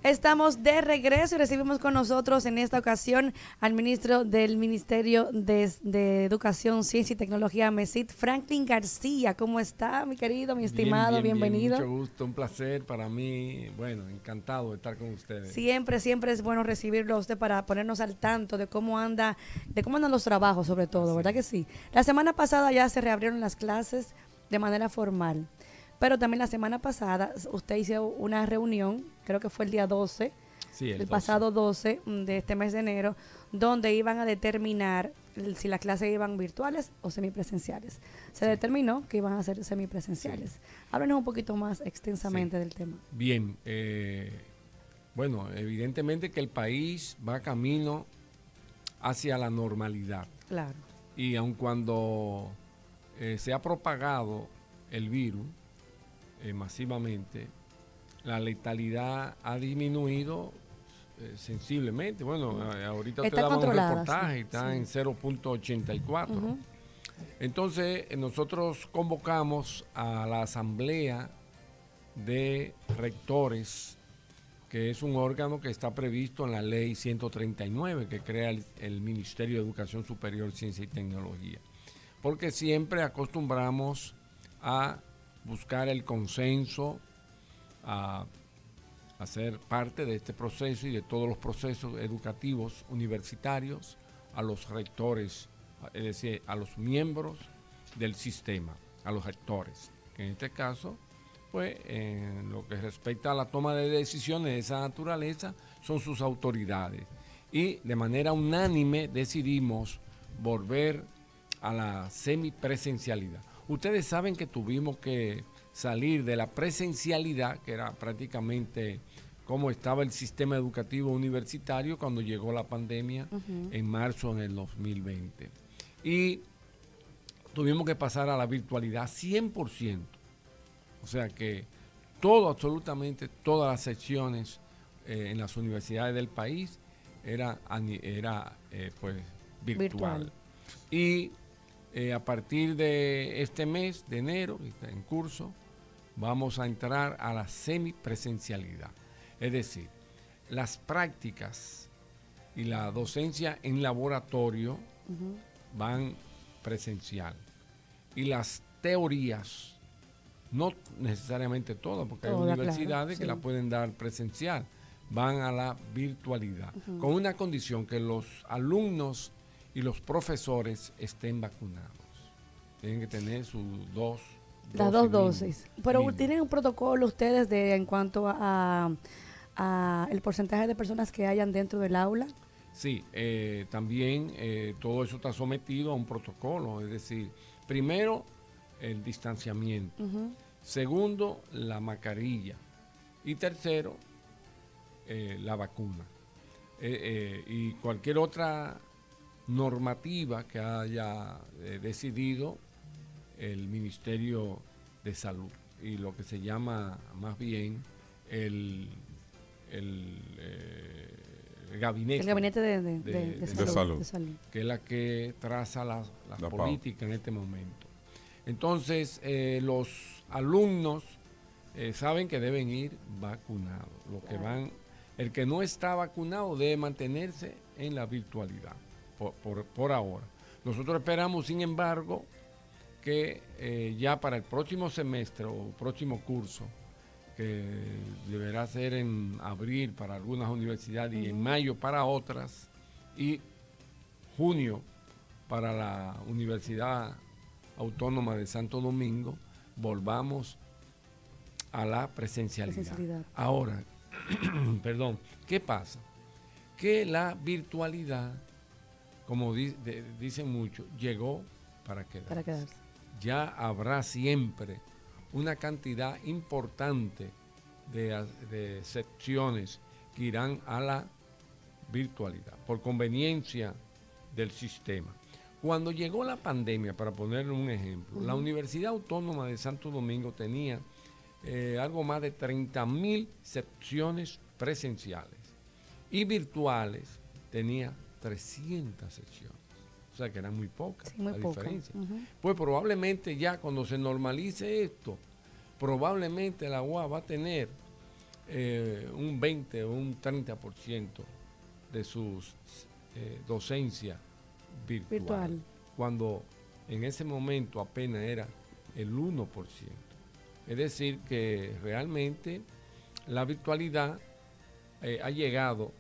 Estamos de regreso y recibimos con nosotros en esta ocasión al ministro del Ministerio de Educación, Ciencia y Tecnología, MECIT, Franklin García. ¿Cómo está, mi querido, mi estimado? Bienvenido. Mucho gusto, un placer para mí. Bueno, encantado de estar con ustedes. Siempre es bueno recibirlo a usted para ponernos al tanto de cómo andan los trabajos, sobre todo, Así. ¿Verdad que sí? La semana pasada ya se reabrieron las clases de manera formal. Pero también la semana pasada usted hizo una reunión, creo que fue el día 12, sí, el pasado 12 de este mes de enero, donde iban a determinar si las clases iban virtuales o semipresenciales. Se determinó que iban a ser semipresenciales. Sí. Háblanos un poquito más extensamente del tema. Bien, bueno, evidentemente que el país va camino hacia la normalidad. Claro. Y aun cuando se ha propagado el virus, masivamente, la letalidad ha disminuido sensiblemente. Bueno, ahorita te daba un reportaje, sí, está en 0.84. Entonces, nosotros convocamos a la Asamblea de Rectores, que es un órgano que está previsto en la Ley 139, que crea el Ministerio de Educación Superior, Ciencia y Tecnología. Porque siempre acostumbramos a buscar el consenso, a ser parte de este proceso y de todos los procesos educativos universitarios, a los rectores, es decir, a los miembros del sistema, a los rectores, que en este caso, pues, en lo que respecta a la toma de decisiones de esa naturaleza, son sus autoridades. Y de manera unánime decidimos volver a la semipresencialidad. Ustedes saben que tuvimos que salir de la presencialidad, que era prácticamente como estaba el sistema educativo universitario cuando llegó la pandemia en marzo del 2020. Y tuvimos que pasar a la virtualidad 100%. O sea que absolutamente todas las secciones en las universidades del país era pues virtual. Y a partir de este mes de enero, que está en curso, vamos a entrar a la semipresencialidad. Es decir, las prácticas y la docencia en laboratorio van presencial. Y las teorías, no necesariamente todas, porque hay universidades que la pueden dar presencial, van a la virtualidad, con una condición, que los alumnos y los profesores estén vacunados. Tienen que tener sus las dos dosis. Pero ¿tienen un protocolo ustedes en cuanto a el porcentaje de personas que hayan dentro del aula? Sí, también todo eso está sometido a un protocolo. Es decir, primero, el distanciamiento. Segundo, la mascarilla. Y tercero, la vacuna. Y cualquier otra normativa que haya decidido el Ministerio de Salud y lo que se llama más bien el gabinete de salud, que es la que traza la política en este momento. Entonces, los alumnos saben que deben ir vacunados. El que no está vacunado debe mantenerse en la virtualidad por ahora. Nosotros esperamos, sin embargo, que ya para el próximo semestre o próximo curso, que deberá ser en abril para algunas universidades y en mayo para otras, y junio para la Universidad Autónoma de Santo Domingo, volvamos a la presencialidad. Ahora, perdón, ¿qué pasa? Que la virtualidad, como dicen muchos, llegó para quedarse. Ya habrá siempre una cantidad importante de secciones que irán a la virtualidad, por conveniencia del sistema. Cuando llegó la pandemia, para ponerle un ejemplo, la Universidad Autónoma de Santo Domingo tenía algo más de 30.000 secciones presenciales y virtuales tenía 300 secciones. O sea que eran muy pocas, sí, muy diferencia. Pues probablemente ya cuando se normalice esto, probablemente la UAS va a tener un 20 o un 30% de sus docencia virtual, cuando en ese momento apenas era el 1%. Es decir, que realmente la virtualidad ha llegado,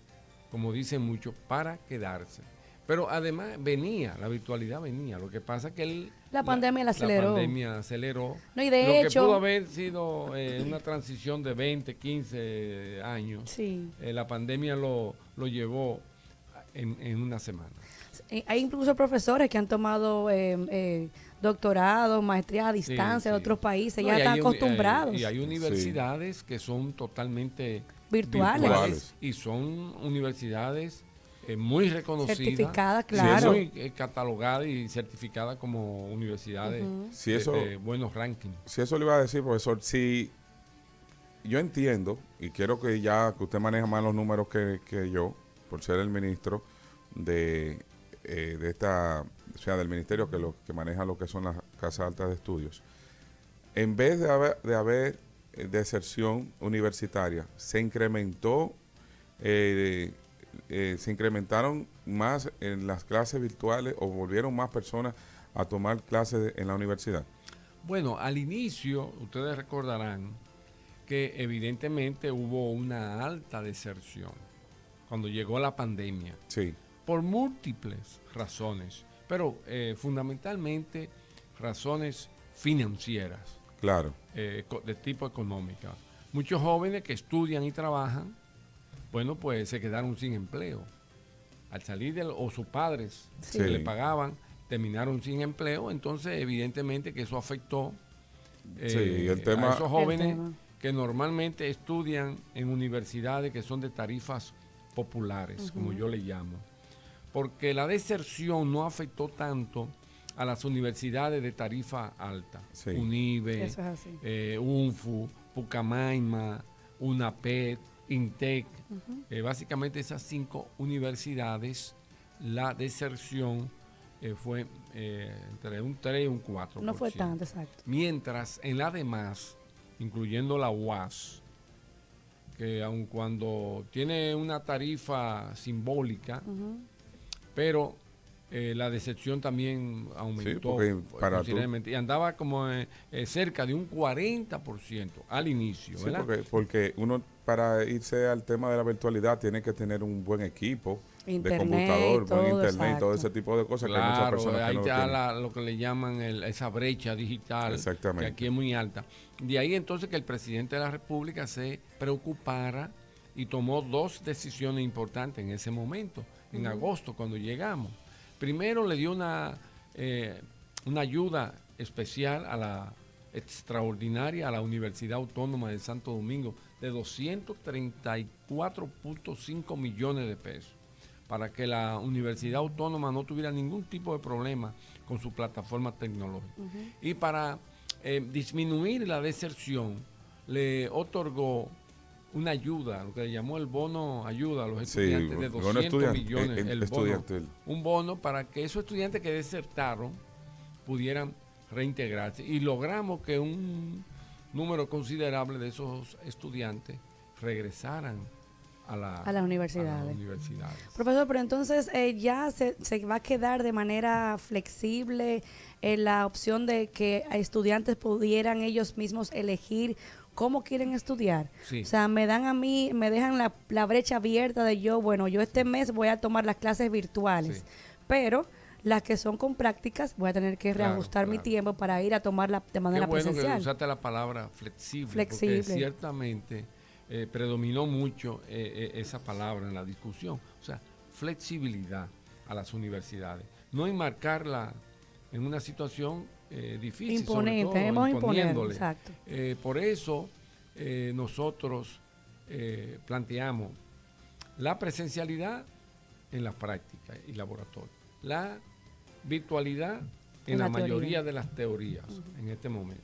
como dicen muchos, para quedarse. Pero además la virtualidad venía. Lo que pasa es que la pandemia la aceleró. La pandemia aceleró. No, y de lo hecho, que pudo haber sido una transición de 20, 15 años, sí. La pandemia lo llevó en una semana. Hay incluso profesores que han tomado doctorado, maestría a distancia de otros países, ya están acostumbrados. Y hay universidades que son totalmente virtuales. Y son universidades muy reconocidas, certificadas, claro, muy catalogadas y certificadas como universidades de buenos rankings. Si eso le iba a decir, profesor, si yo entiendo, y quiero que usted maneja más los números que yo, por ser el ministro de del ministerio que maneja lo que son las casas altas de estudios, en vez de haber deserción universitaria, se incrementaron más en las clases virtuales o volvieron más personas a tomar clases en la universidad. Bueno, al inicio, ustedes recordarán que evidentemente hubo una alta deserción cuando llegó la pandemia. Sí. Por múltiples razones, pero fundamentalmente razones financieras. Claro. De tipo económica. Muchos jóvenes que estudian y trabajan, bueno, pues se quedaron sin empleo. Al salir o sus padres que le pagaban, terminaron sin empleo, entonces evidentemente que eso afectó a esos jóvenes que normalmente estudian en universidades que son de tarifas populares, como yo le llamo. Porque la deserción no afectó tanto a las universidades de tarifa alta, UNIBE, UNFU, Pucamaima, UNAPED, INTEC, básicamente esas 5 universidades, la deserción fue entre un 3 y un 4%. No fue tanto, exacto. Mientras en las demás, incluyendo la UAS, que aun cuando tiene una tarifa simbólica, pero la decepción también aumentó considerablemente y andaba como cerca de un 40% al inicio, ¿verdad? Porque uno para irse al tema de la virtualidad tiene que tener un buen equipo de computador, buen internet, todo ese tipo de cosas. Claro, que hay muchas personas ahí que no está lo que le llaman esa brecha digital, que aquí es muy alta. De ahí entonces que el presidente de la República se preocupara y tomó 2 decisiones importantes en ese momento, en agosto, cuando llegamos. Primero le dio una ayuda especial extraordinaria a la Universidad Autónoma de Santo Domingo de 234.5 millones de pesos para que la Universidad Autónoma no tuviera ningún tipo de problema con su plataforma tecnológica. Y para disminuir la deserción, le otorgó una ayuda, lo que le llamó el bono ayuda a los estudiantes de 200 millones, un bono para que esos estudiantes que desertaron pudieran reintegrarse. Y logramos que un número considerable de esos estudiantes regresaran a las universidades. Profesor, pero entonces ya se va a quedar de manera flexible la opción de que estudiantes pudieran ellos mismos elegir cómo quieren estudiar. Sí. O sea, me dejan la brecha abierta de yo este mes voy a tomar las clases virtuales, pero las que son con prácticas voy a tener que reajustar mi tiempo para ir a tomarla de manera presencial. Qué bueno que usaste la palabra flexible. Porque ciertamente predominó mucho esa palabra en la discusión. O sea, flexibilidad a las universidades. No enmarcarla en una situación difícil, imponente, imponiéndole. Exacto. Por eso nosotros planteamos la presencialidad en las prácticas y laboratorios, la virtualidad en la mayoría de las teorías en este momento.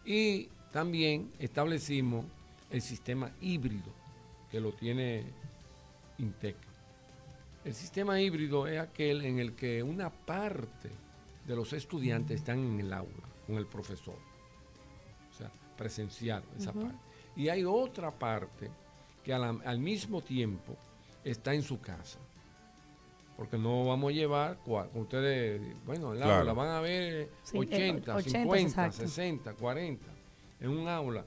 Y también establecimos el sistema híbrido que lo tiene INTEC. El sistema híbrido es aquel en el que una parte de los estudiantes están en el aula con el profesor, o sea, presencial, esa parte. Y hay otra parte que al mismo tiempo está en su casa. Porque no vamos a llevar, ustedes, bueno, el aula van a ver 80, 50, exacto. 60, 40, en un aula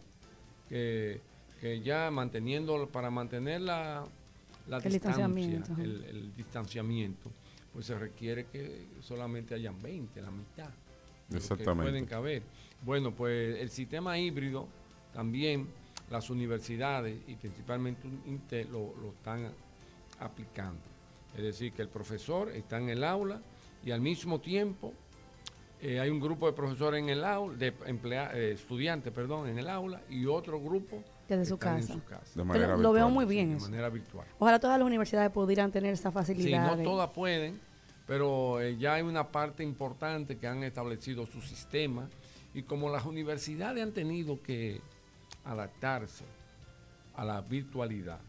que ya para mantener la distancia, el distanciamiento, pues se requiere que solamente hayan 20, la mitad. Exactamente. Que pueden caber. Bueno, pues el sistema híbrido también las universidades y principalmente INTE lo están aplicando. Es decir, que el profesor está en el aula y al mismo tiempo hay un grupo de profesores en el aula, estudiantes, en el aula, y otro grupo desde su casa. En su casa. De manera lo veo muy bien. De manera virtual. Ojalá todas las universidades pudieran tener esa facilidad. Sí, no todas pueden, pero ya hay una parte importante que han establecido su sistema, y como las universidades han tenido que adaptarse a la virtualidad,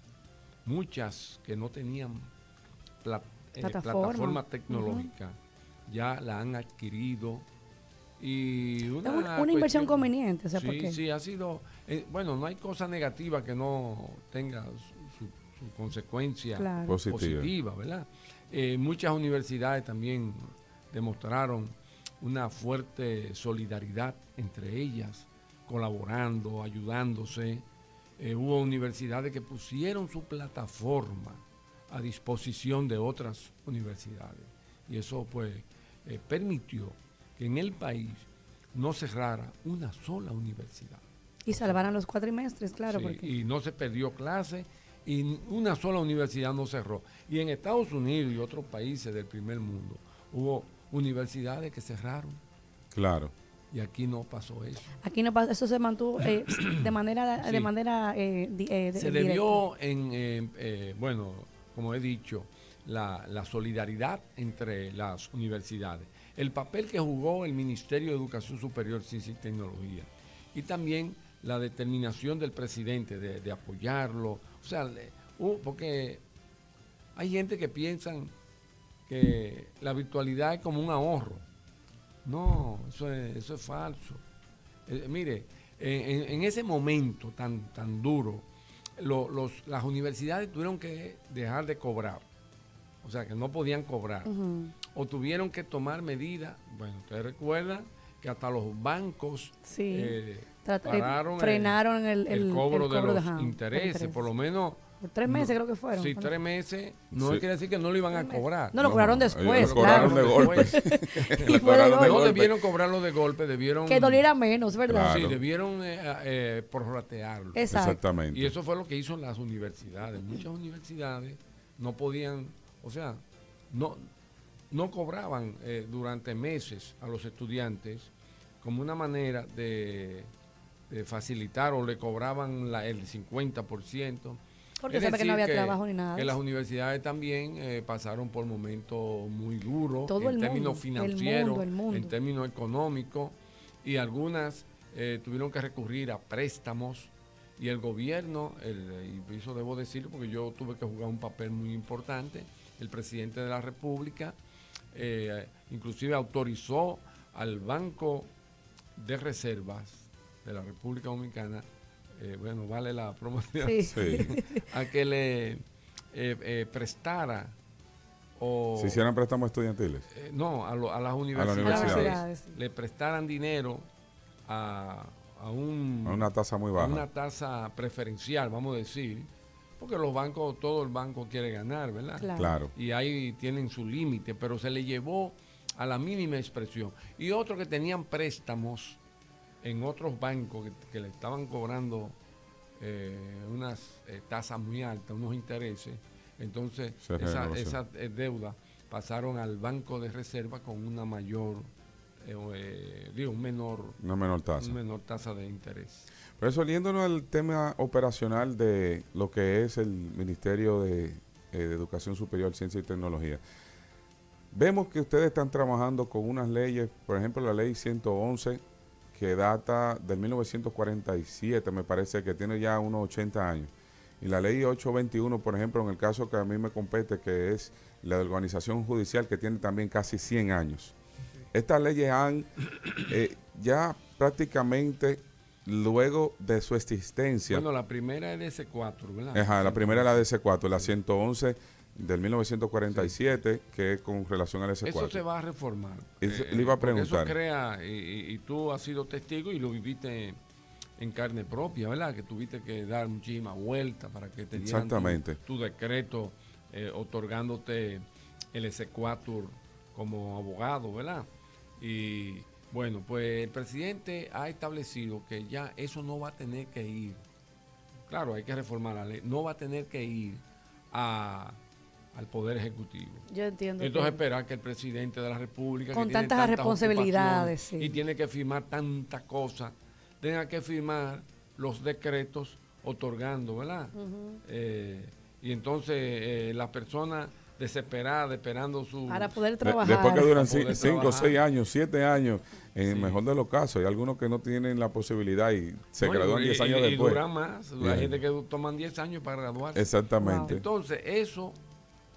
muchas que no tenían plataforma tecnológica, ya la han adquirido, y una inversión conveniente, o sea, ¿por qué? Sí, ha sido, bueno, no hay cosa negativa que no tenga su consecuencia positiva, ¿verdad? Muchas universidades también demostraron una fuerte solidaridad entre ellas, colaborando, ayudándose. Hubo universidades que pusieron su plataforma a disposición de otras universidades, y eso pues permitió que en el país no cerrara una sola universidad. Y salvaran los cuatrimestres, claro. Sí, porque... y no se perdió clase, y una sola universidad no cerró. Y en Estados Unidos y otros países del primer mundo hubo universidades que cerraron. Claro. Y aquí no pasó eso. Aquí no pasó, eso se mantuvo de manera, sí. Se debió bueno, como he dicho, la solidaridad entre las universidades, el papel que jugó el Ministerio de Educación Superior, Ciencia y Tecnología, y también la determinación del presidente de apoyarlo. O sea, porque hay gente que piensan que la virtualidad es como un ahorro. No, eso es falso. Mire, en ese momento tan duro, las universidades tuvieron que dejar de cobrar. O sea, que no podían cobrar. O tuvieron que tomar medidas. Bueno, ustedes recuerdan que hasta los bancos frenaron el cobro de los intereses, por lo menos. Por 3 meses creo que fueron. Sí, 3 meses. No quiere decir que no lo iban a cobrar. No, lo cobraron después, lo cobraron de golpe. No debieron cobrarlo de golpe, debieron... Que doliera menos, ¿verdad? Sí, debieron prorratearlo. Exactamente. Y eso fue lo que hizo las universidades. Muchas universidades no podían, o sea, no cobraban durante meses a los estudiantes como una manera de facilitar, o le cobraban el 50%. Porque sabe que no había trabajo ni nada. Que las universidades también pasaron por momentos muy duros en términos financieros, el mundo. en términos económicos, y algunas tuvieron que recurrir a préstamos, y el gobierno, y eso debo decirlo porque yo tuve que jugar un papel muy importante, el presidente de la República inclusive autorizó al Banco de Reservas de la República Dominicana, bueno, vale la promoción, a que le prestara o... ¿Se hicieran préstamos estudiantiles? No, a las universidades. Le prestaran dinero a una tasa muy baja. A una tasa preferencial, vamos a decir, porque los bancos, todo el banco quiere ganar, ¿verdad? Claro. Y ahí tienen su límite, pero se le llevó a la mínima expresión. Y otros que tenían préstamos en otros bancos que le estaban cobrando unas tasas muy altas, unos intereses, entonces esas deudas pasaron al Banco de Reserva con una mayor, una menor tasa de interés. Por eso, yéndonos al tema operacional de lo que es el Ministerio de Educación Superior, Ciencia y Tecnología, vemos que ustedes están trabajando con unas leyes, por ejemplo, la ley 111, que data del 1947, me parece que tiene ya unos 80 años. Y la ley 821, por ejemplo, en el caso que a mí me compete, que es la de organización judicial, que tiene también casi 100 años. Estas leyes han ya prácticamente luego de su existencia. Bueno, la primera es de C4, ¿verdad? Ajá, la primera es la de S4, la 111 del 1947, que es con relación al S4. Eso se va a reformar. Le iba a preguntar. Eso crea, y tú has sido testigo y lo viviste en carne propia, ¿verdad? Que tuviste que dar muchísimas vueltas para que te dieran tu decreto otorgándote el S4 como abogado, ¿verdad? Y bueno, pues el presidente ha establecido que ya eso no va a tener que ir. Claro, hay que reformar la ley. No va a tener que ir al Poder Ejecutivo. Yo entiendo. Entonces esperar que el presidente de la República, con que tiene tantas responsabilidades, sí, y tiene que firmar tantas cosas, tenga que firmar los decretos otorgando, ¿verdad? Y entonces las personas desesperadas, esperando para poder trabajar. Después que duran 5, 6 años, 7 años, en el mejor de los casos. Hay algunos que no tienen la posibilidad y se gradúan 10 años después. Y duran más. Hay gente que toman 10 años para graduarse. Exactamente. Wow. Entonces, eso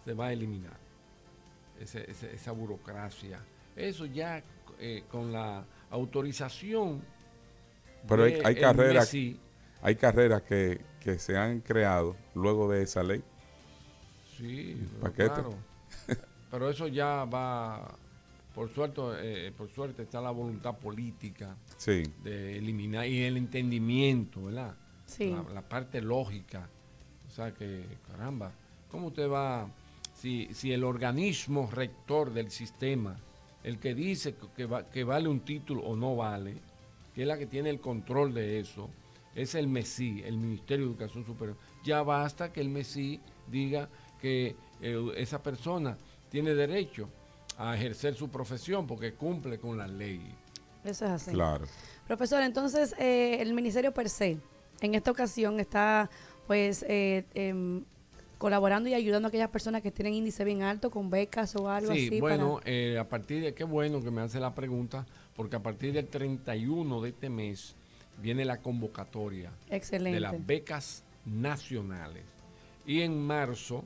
se va a eliminar. Esa burocracia. Eso ya con la autorización. Pero hay carreras. Hay carreras que se han creado luego de esa ley. Sí, claro. Pero eso ya va, por suerte está la voluntad política de eliminar y el entendimiento, ¿verdad? Sí. La parte lógica. O sea que, caramba, ¿cómo usted va? Si el organismo rector del sistema, el que dice que vale un título o no vale, que es la que tiene el control de eso, es el MESI, el Ministerio de Educación Superior. Ya basta que el MESI diga que esa persona tiene derecho a ejercer su profesión porque cumple con la ley. Eso es así. Claro. Profesor, entonces el ministerio per se en esta ocasión está pues colaborando y ayudando a aquellas personas que tienen índice bien alto con becas o algo así. Sí, bueno, a partir de, qué bueno que me hace la pregunta, porque a partir del 31 de este mes viene la convocatoria de las becas nacionales. Y en marzo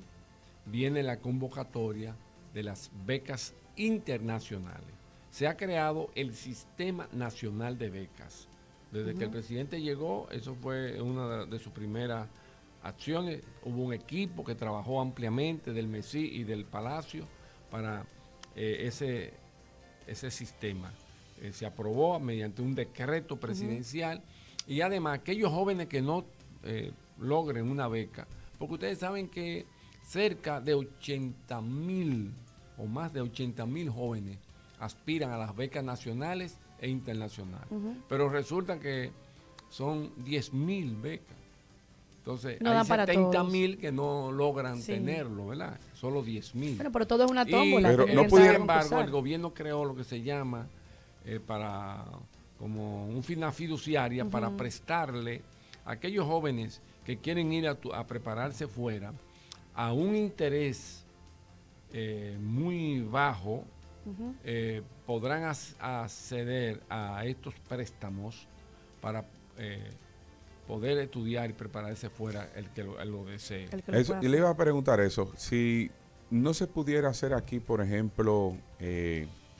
viene la convocatoria de las becas internacionales. Se ha creado el Sistema Nacional de Becas. Desde que el presidente llegó, eso fue una de sus primeras acciones. Hubo un equipo que trabajó ampliamente del MESI y del Palacio para ese sistema. Se aprobó mediante un decreto presidencial y además aquellos jóvenes que no logren una beca, porque ustedes saben que cerca de 80,000 o más de 80,000 jóvenes aspiran a las becas nacionales e internacionales. Pero resulta que son 10,000 becas. Entonces no hay dan 70,000 que no logran tenerlo, ¿verdad? Solo 10,000. Bueno, pero todo es una tómbola. Pero no sin embargo, el gobierno creó lo que se llama como una fiduciaria para prestarle a aquellos jóvenes que quieren ir a prepararse fuera a un interés muy bajo, podrán acceder a estos préstamos para poder estudiar y prepararse fuera el que lo desee. Y le iba a preguntar eso, si no se pudiera hacer aquí, por ejemplo,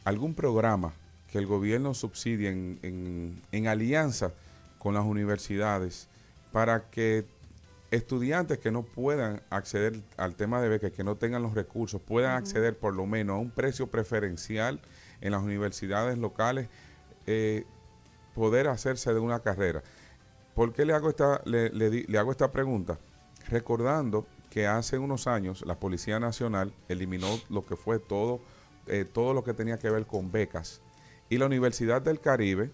algún programa que el gobierno subsidie en alianza con las universidades para que estudiantes que no puedan acceder al tema de becas, que no tengan los recursos, puedan acceder por lo menos a un precio preferencial en las universidades locales, poder hacerse de una carrera. ¿Por qué le hago esta pregunta? Recordando que hace unos años la Policía Nacional eliminó lo que fue todo lo que tenía que ver con becas, y la Universidad del Caribe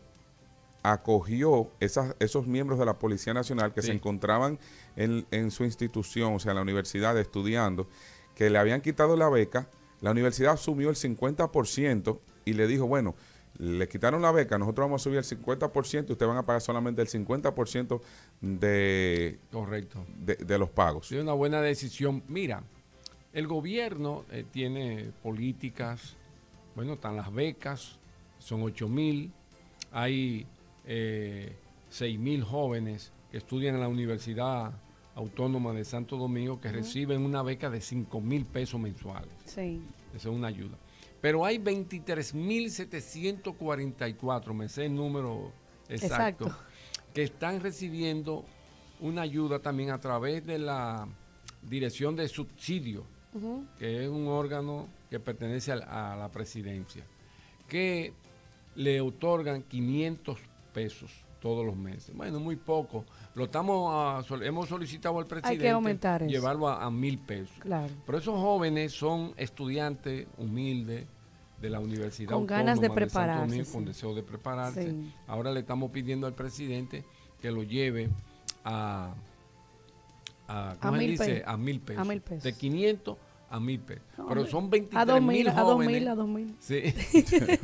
acogió esos miembros de la Policía Nacional que se encontraban en su institución, o sea, en la universidad estudiando, que le habían quitado la beca. La universidad asumió el 50% y le dijo, bueno, le quitaron la beca, nosotros vamos a subir el 50% y ustedes van a pagar solamente el 50% Correcto. de los pagos. Sí, una buena decisión. Mira, el gobierno tiene políticas, bueno, están las becas, son 8,000, hay 6,000 jóvenes que estudian en la Universidad Autónoma de Santo Domingo que reciben una beca de 5,000 pesos mensuales. Sí. Eso es una ayuda. Pero hay 23,744, me sé el número exacto, que están recibiendo una ayuda también a través de la Dirección de Subsidio, que es un órgano que pertenece a la presidencia, que le otorgan 500 pesos todos los meses. Bueno, muy poco. Hemos solicitado al presidente Hay que aumentar eso. Llevarlo a 1,000 pesos. Claro. Pero esos jóvenes son estudiantes humildes de la Universidad Con Autónoma ganas de Santo prepararse, Domingo, sí. con deseo de prepararse. Sí. Ahora le estamos pidiendo al presidente que lo lleve a ¿cómo se 1,000 dice? pesos. A 1,000 pesos. A 1,000 pesos. De 500 a 1,000 pesos. No, Pero hombre. son A 23,000 jóvenes. a 2,000. Sí.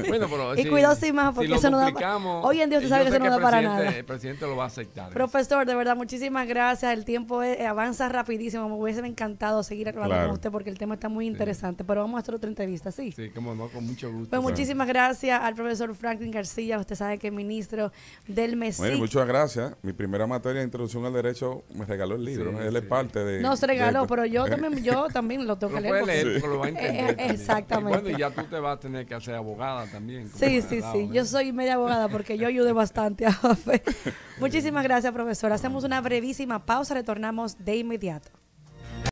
Bueno, pero Y cuidado sin más, porque si lo eso no da duplicamos, hoy en día usted yo sabe que sé eso no da el para presidente- nada. El presidente lo va a aceptar. Profesor, de verdad, muchísimas gracias. El tiempo avanza rapidísimo. Me hubiese encantado seguir hablando Claro. con usted porque el tema está muy interesante. Pero vamos a hacer otra entrevista, ¿sí? Sí, como no, con mucho gusto. Pues muchísimas gracias al profesor Franklin García. Usted sabe que es ministro del MESIC. Bueno, muchas gracias. Mi primera materia de introducción al derecho me regaló el libro. Sí, ¿no? Él es sí. parte de... No se regaló, de- pero yo también lo tengo Lo que puede leer. leer porque lo va a entender. también. exactamente. Y bueno, y ya tú te vas a tener que hacer abogada también. como Sí, abogado, sí. ¿no? Yo soy media abogada porque yo ayudé bastante a Jofe. Muchísimas gracias, profesor. Hacemos una brevísima pausa. Retornamos de inmediato.